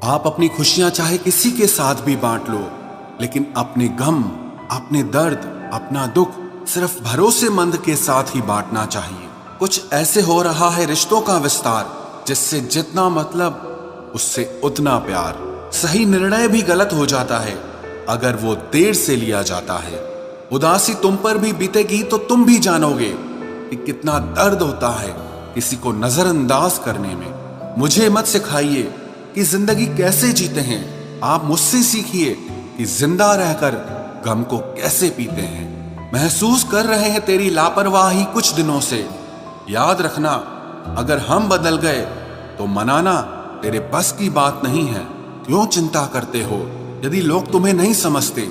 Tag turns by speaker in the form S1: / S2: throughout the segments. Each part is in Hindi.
S1: आप अपनी खुशियां चाहे किसी के साथ भी बांट लो, लेकिन अपने गम, अपने दर्द, अपना दुख सिर्फ भरोसेमंद के साथ ही बांटना चाहिए। कुछ ऐसे हो रहा है रिश्तों का विस्तार, जिससे जितना मतलब उससे उतना प्यार। सही निर्णय भी गलत हो जाता है अगर वो देर से लिया जाता है। उदासी तुम पर भी बीतेगी तो तुम भी जानोगे कि कितना दर्द होता है किसी को नजरअंदाज करने में। मुझे मत सिखाइए कि जिंदगी कैसे जीते हैं, आप मुझसे सीखिए कि जिंदा रहकर गम को कैसे पीते हैं। महसूस कर रहे हैं तेरी लापरवाही कुछ दिनों से। याद रखना, अगर हम बदल गए तो मनाना तेरे बस की बात नहीं है। क्यों चिंता करते हो यदि लोग तुम्हें नहीं समझते?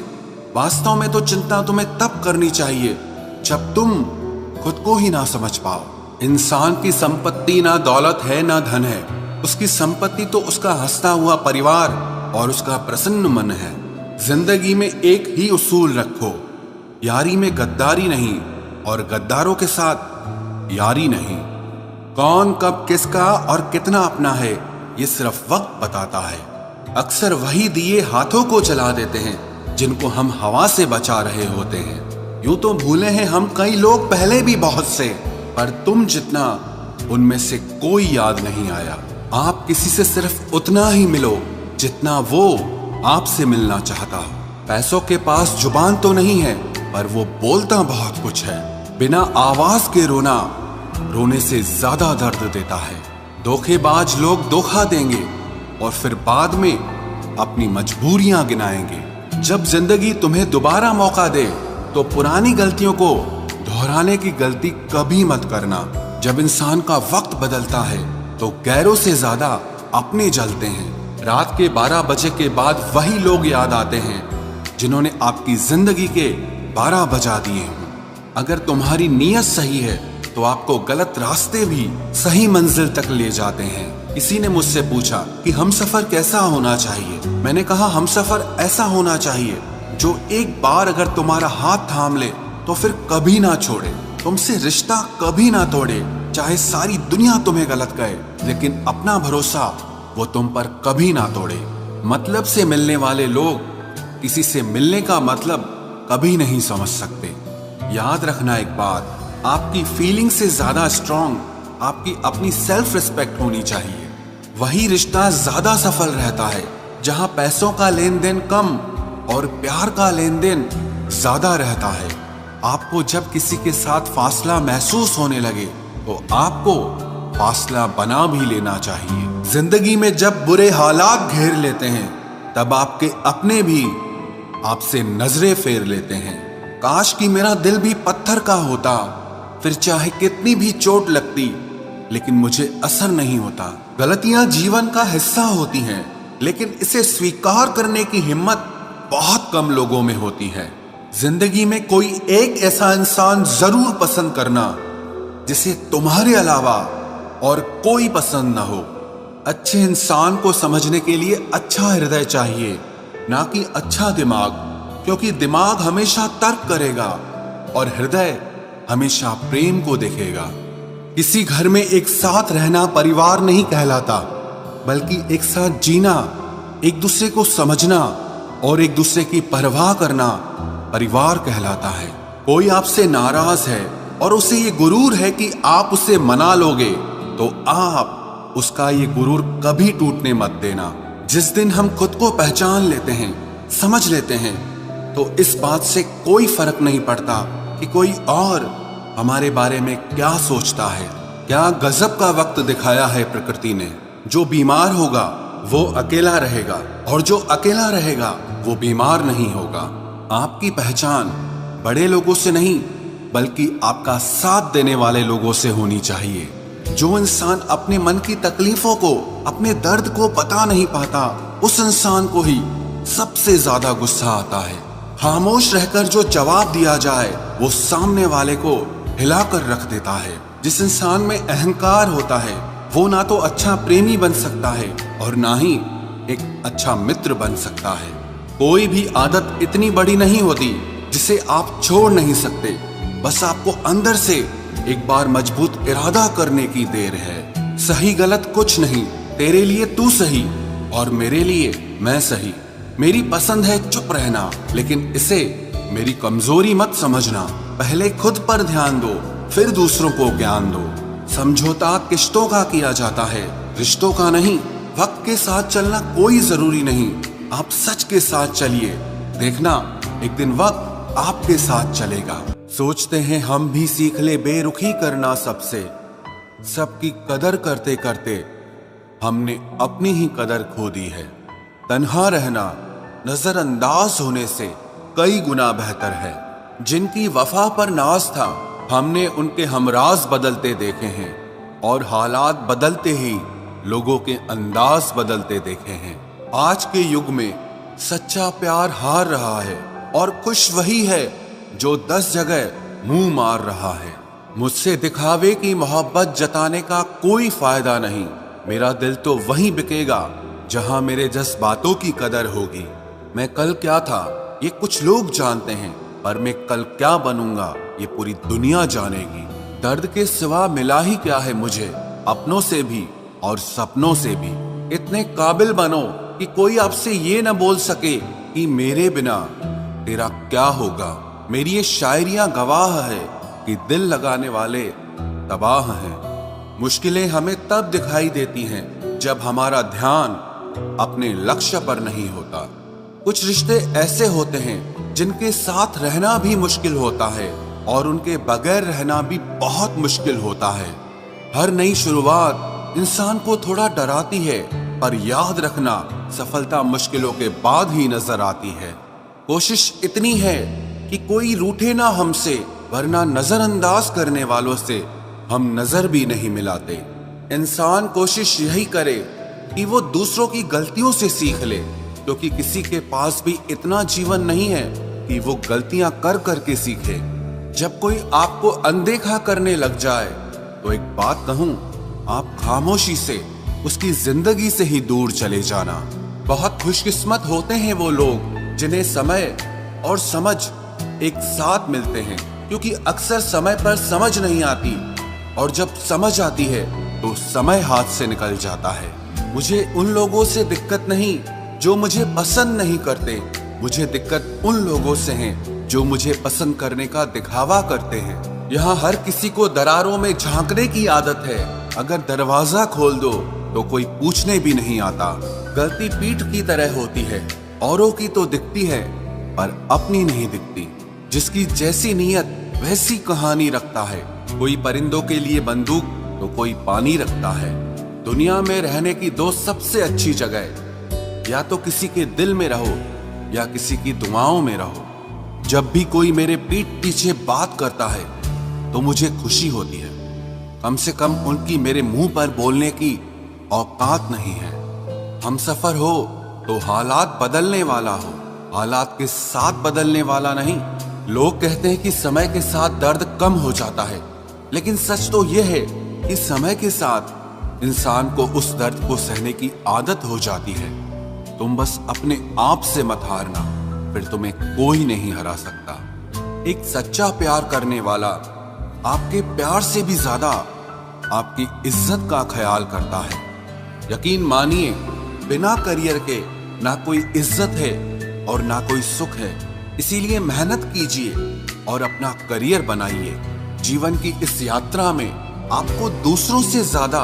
S1: वास्तव में तो चिंता तुम्हें तब करनी चाहिए जब तुम खुद को ही ना समझ पाओ। इंसान की संपत्ति ना दौलत है ना धन है, उसकी संपत्ति तो उसका हंसता हुआ परिवार और उसका प्रसन्न मन है। जिंदगी में एक ही उसूल रखो, यारी में गद्दारी नहीं और गद्दारों के साथ यारी नहीं। कौन कब किसका और कितना अपना है ये सिर्फ वक्त बताता है। अक्सर वही दिए हाथों को जला देते हैं जिनको हम हवा से बचा रहे होते हैं। यूं तो भूले हैं हम कई लोग पहले भी बहुत से, पर तुम जितना उनमें से कोई याद नहीं आया। आप किसी से सिर्फ उतना ही मिलो जितना वो आपसे मिलना चाहता। पैसों के पास जुबान तो नहीं है, पर वो बोलता बहुत कुछ है। बिना आवाज के रोना रोने से ज्यादा दर्द देता है। धोखेबाज लोग धोखा देंगे और फिर बाद में अपनी मजबूरियां गिनाएंगे। जब जिंदगी तुम्हें दोबारा मौका दे तो पुरानी गलतियों को दोहराने की गलती कभी मत करना। जब इंसान का वक्त बदलता है तो गैरों से ज्यादा अपने जलते हैं। रात के 12 बजे के बाद वही लोग याद आते हैं जिन्होंने आपकी जिंदगी के 12 बजा दिए हों। अगर तुम्हारी नीयत सही है तो आपको गलत रास्ते भी सही मंजिल तक ले जाते हैं। किसी ने मुझसे पूछा कि हमसफर कैसा होना चाहिए। मैंने कहा हमसफर ऐसा होना चाहिए जो एक बार अगर तुम्हारा हाथ थाम ले तो फिर कभी ना छोड़े, तुमसे रिश्ता कभी ना तोड़े। चाहे सारी दुनिया तुम्हें गलत कहे, लेकिन अपना भरोसा वो तुम पर कभी ना तोड़े। मतलब से मिलने वाले लोग किसी से मिलने का मतलब कभी नहीं समझ सकते। याद रखना एक बात, आपकी फीलिंग से ज्यादा स्ट्रांग आपकी अपनी सेल्फ रिस्पेक्ट होनी चाहिए। वही रिश्ता ज्यादा सफल रहता है जहां पैसों का लेन देन कम और प्यार का लेन देन ज्यादा रहता है। आपको जब किसी के साथ फासला महसूस होने लगे तो आपको फासला बना भी लेना चाहिए। जिंदगी में जब बुरे हालात घेर लेते हैं तब आपके अपने भी आपसे नजरें फेर लेते हैं। काश कि मेरा दिल भी पत्थर का होता, फिर चाहे कितनी भी चोट लगती लेकिन मुझे असर नहीं होता। गलतियां जीवन का हिस्सा होती हैं, लेकिन इसे स्वीकार करने की हिम्मत बहुत कम लोगों में होती है। जिंदगी में कोई एक ऐसा इंसान जरूर पसंद करना जिसे तुम्हारे अलावा और कोई पसंद ना हो। अच्छे इंसान को समझने के लिए अच्छा हृदय चाहिए, ना कि अच्छा दिमाग, क्योंकि दिमाग हमेशा तर्क करेगा और हृदय हमेशा प्रेम को देखेगा। किसी घर में एक साथ रहना परिवार नहीं कहलाता, बल्कि एक साथ जीना, एक दूसरे को समझना और एक दूसरे की परवाह करना परिवार कहलाता है। कोई आपसे नाराज है और उसे ये गुरूर है कि आप उसे मना लोगे, तो आप उसका ये गुरूर कभी टूटने मत देना। जिस दिन हम खुद को पहचान लेते हैं, समझ लेते हैं, तो इस बात से कोई फर्क नहीं पड़ता कि कोई और हमारे बारे में क्या सोचता है। क्या गजब का वक्त दिखाया है प्रकृति ने। जो बीमार होगा वो अकेला रहेगा और जो अकेला रहेगा वो बीमार नहीं होगा। आपकी पहचान बड़े लोगों से नहीं, बल्कि आपका साथ देने वाले लोगों से होनी चाहिए। जो इंसान अपने मन की तकलीफों को, अपने दर्द को बता नहीं पाता, उस इंसान को ही सबसे ज्यादा गुस्सा आता है। खामोश रहकर जो जवाब दिया जाए वो सामने वाले को हिलाकर रख देता है। जिस इंसान में अहंकार होता है वो ना तो अच्छा प्रेमी बन सकता है और ना ही एक अच्छा मित्र बन सकता है। कोई भी आदत इतनी बड़ी नहीं होती जिसे आप छोड़ नहीं सकते। बस आपको अंदर से एक बार मजबूत इरादा करने की देर है। सही गलत कुछ नहीं, तेरे लिए तू सही और मेरे लिए मैं सही। मेरी पसंद है चुप रहना, लेकिन इसे मेरी कमजोरी मत समझना। पहले खुद पर ध्यान दो, फिर दूसरों को ज्ञान दो। समझौता किश्तों का किया जाता है, रिश्तों का नहीं। वक्त के साथ चलना कोई जरूरी नहीं, आप सच के साथ चलिए। देखना एक दिन वक्त आपके साथ चलेगा। सोचते हैं हम भी सीख ले बेरुखी करना सबसे, सबकी कदर करते करते हमने अपनी ही कदर खो दी है। तन्हा रहना नजरअंदाज होने से कई गुना बेहतर है। जिनकी वफा पर नाज था, हमने उनके हमराज बदलते देखे हैं, और हालात बदलते ही लोगों के अंदाज बदलते देखे हैं। आज के युग में सच्चा प्यार हार रहा है, और खुश वही है जो 10 जगह मुंह मार रहा है। मुझसे दिखावे की मोहब्बत जताने का कोई फायदा नहीं। मेरा दिल तो वहीं बिकेगा जहां मेरे जज्बातों की कदर होगी। मैं कल क्या था ये कुछ लोग जानते हैं, पर मैं कल क्या बनूंगा ये पूरी दुनिया जानेगी। दर्द के सिवा मिला ही क्या है मुझे, अपनों से भी और सपनों से भी। इतने काबिल बनो कि कोई आपसे ये न बोल सके कि मेरे बिना तेरा क्या होगा। मेरी ये शायरियां गवाह है कि दिल लगाने वाले तबाह हैं। मुश्किलें हमें तब दिखाई देती हैं जब हमारा ध्यान अपने लक्ष्य पर नहीं होता। कुछ रिश्ते ऐसे होते हैं जिनके साथ रहना भी मुश्किल होता है, और उनके बगैर रहना भी बहुत मुश्किल होता है। हर नई शुरुआत इंसान को थोड़ा डराती है, पर याद रखना सफलता मुश्किलों के बाद ही नजर आती है। कोशिश इतनी है कि कोई रूठे ना हमसे, वरना नजरअंदाज करने वालों से हम नजर भी नहीं मिलाते। इंसान कोशिश यही करे कि वो दूसरों की गलतियों से सीख ले, क्योंकि किसी के पास भी इतना जीवन नहीं है कि वो गलतियां कर करके सीखे। जब कोई आपको अनदेखा करने लग जाए तो एक बात कहूं, आप खामोशी से उसकी जिंदगी से ही दूर चले जाना। बहुत खुशकिस्मत होते हैं वो लोग जिन्हें समय और समझ एक साथ मिलते हैं, क्योंकि अक्सर समय पर समझ नहीं आती, और जब समझ आती है तो समय हाथ से निकल जाता है। मुझे उन लोगों से दिक्कत नहीं जो मुझे पसंद नहीं करते, मुझे दिक्कत उन लोगों से है जो मुझे पसंद करने का दिखावा करते हैं। यहाँ हर किसी को दरारों में झांकने की आदत है, अगर दरवाजा खोल दो तो कोई पूछने भी नहीं आता। गलती पीठ की तरह होती है, औरों की तो दिखती है पर अपनी नहीं दिखती। जिसकी जैसी नीयत वैसी कहानी रखता है। कोई परिंदों के लिए बंदूक तो कोई पानी रखता है। दुनिया में रहने की दो सबसे अच्छी जगह, या तो किसी के दिल में रहो या किसी की दुआओं में रहो। जब भी कोई मेरे पीठ पीछे बात करता है तो मुझे खुशी होती है, कम से कम उनकी मेरे मुंह पर बोलने की औकात नहीं है। हम सफर हो तो हालात बदलने वाला हो, हालात के साथ बदलने वाला नहीं। लोग कहते हैं कि समय के साथ दर्द कम हो जाता है, लेकिन सच तो यह है कि समय के साथ इंसान को उस दर्द को सहने की आदत हो जाती है। तुम बस अपने आप से मत हारना, फिर तुम्हें कोई नहीं हरा सकता। एक सच्चा प्यार करने वाला आपके प्यार से भी ज्यादा आपकी इज्जत का ख्याल करता है। यकीन मानिए, बिना करियर के ना कोई इज्जत है और ना कोई सुख है। इसीलिए मेहनत कीजिए और अपना करियर बनाइए। जीवन की इस यात्रा में आपको दूसरों से ज्यादा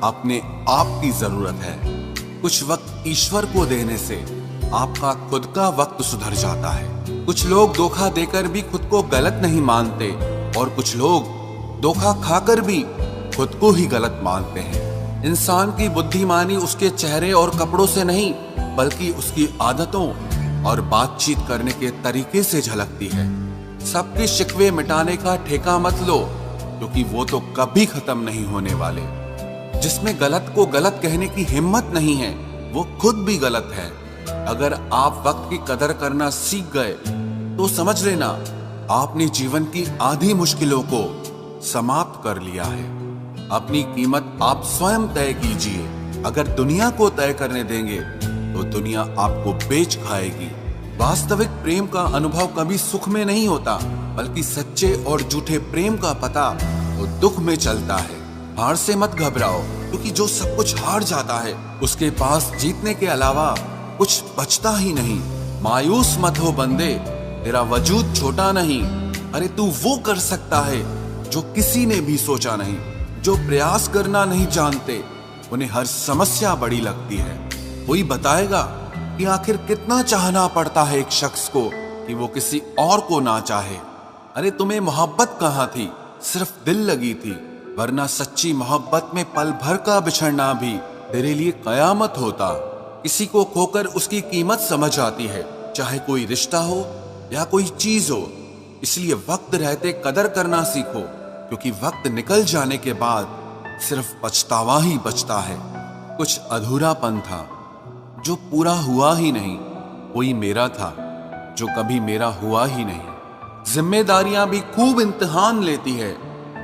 S1: अपने आप की जरूरत है। कुछ वक्त ईश्वर को देने से आपका खुद का वक्त सुधर जाता है। कुछ लोग धोखा देकर भी खुद को गलत नहीं मानते, और कुछ लोग धोखा खाकर भी खुद को ही गलत मानते हैं। इंसान की बुद्धिमानी उसके चेहरे और कपड़ों से नहीं, बल्कि उसकी आदतों और बातचीत करने के तरीके से झलकती है। सबके शिकवे मिटाने का ठेका मत लो, क्योंकि वो तो कभी खत्म नहीं होने वाले। जिसमें गलत को गलत कहने की हिम्मत नहीं है, वो खुद भी गलत है। अगर आप वक्त की कदर करना सीख गए तो समझ लेना आपने जीवन की आधी मुश्किलों को समाप्त कर लिया है। अपनी कीमत आप स्वयं तय कीजिए। अगर दुनिया को तय करने देंगे तो दुनिया आपको बेच खाएगी। वास्तविक प्रेम का अनुभव कभी सुख में नहीं होता, बल्कि सच्चे और झूठे प्रेम का पता वो दुख में चलता है। हार से मत घबराओ, क्योंकि जो सब कुछ हार जाता है उसके पास जीतने के अलावा कुछ बचता ही नहीं। मायूस मत हो बंदे, तेरा वजूद छोटा नहीं। अरे तू वो कर सकता है जो किसी ने भी सोचा नहीं। जो प्रयास करना नहीं जानते उन्हें हर समस्या बड़ी लगती है। कोई बताएगा कि आखिर कितना चाहना पड़ता है एक शख्स को कि वो किसी और को ना चाहे। अरे तुम्हें मोहब्बत कहाँ थी, सिर्फ दिल लगी थी, वरना सच्ची मोहब्बत में पल भर का बिछड़ना भी तेरे लिए कयामत होता। किसी को खोकर उसकी कीमत समझ आती है, चाहे कोई रिश्ता हो या कोई चीज हो। इसलिए वक्त रहते कदर करना सीखो, क्योंकि वक्त निकल जाने के बाद सिर्फ पछतावा ही बचता है। कुछ अधूरापन था जो पूरा हुआ ही नहीं, कोई मेरा था जो कभी मेरा हुआ ही नहीं। जिम्मेदारियां भी खूब इम्तिहान लेती है,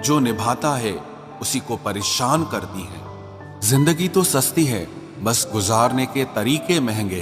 S1: जो निभाता है उसी को परेशान करती है। जिंदगी तो सस्ती है, बस गुजारने के तरीके महंगे।